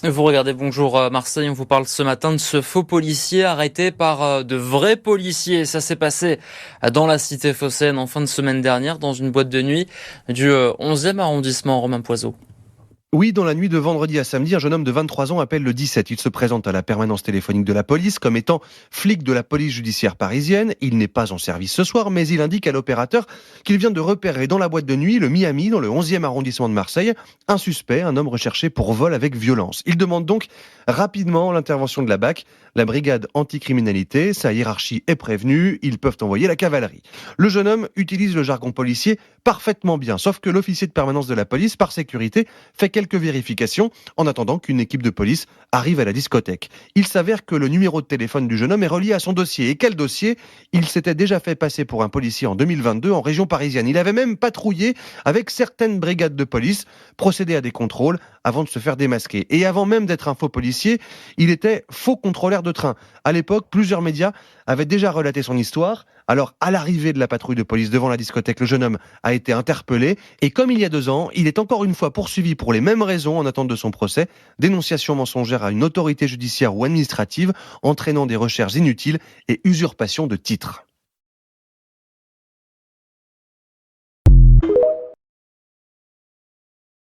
Vous regardez Bonjour Marseille, on vous parle ce matin de ce faux policier arrêté par de vrais policiers. Ça s'est passé dans la cité phocéenne en fin de semaine dernière dans une boîte de nuit du 11e arrondissement Romain Poiseau. Oui, dans la nuit de vendredi à samedi, un jeune homme de 23 ans appelle le 17. Il se présente à la permanence téléphonique de la police comme étant flic de la police judiciaire parisienne. Il n'est pas en service ce soir, mais il indique à l'opérateur qu'il vient de repérer dans la boîte de nuit, le Miami, dans le 11e arrondissement de Marseille, un suspect, un homme recherché pour vol avec violence. Il demande donc rapidement l'intervention de la BAC, la brigade anticriminalité. Sa hiérarchie est prévenue, ils peuvent envoyer la cavalerie. Le jeune homme utilise le jargon policier parfaitement bien, sauf que l'officier de permanence de la police, par sécurité, fait quelques vérifications en attendant qu'une équipe de police arrive à la discothèque. Il s'avère que le numéro de téléphone du jeune homme est relié à son dossier. Et quel dossier ? Il s'était déjà fait passer pour un policier en 2022 en région parisienne. Il avait même patrouillé avec certaines brigades de police, procédé à des contrôles avant de se faire démasquer. Et avant même d'être un faux policier, il était faux contrôleur de train. À l'époque, plusieurs médias avaient déjà relaté son histoire. Alors, à l'arrivée de la patrouille de police devant la discothèque, le jeune homme a été interpellé. Et comme il y a 2 ans, il est encore une fois poursuivi pour les mêmes raisons en attente de son procès. Dénonciation mensongère à une autorité judiciaire ou administrative, entraînant des recherches inutiles et usurpation de titres.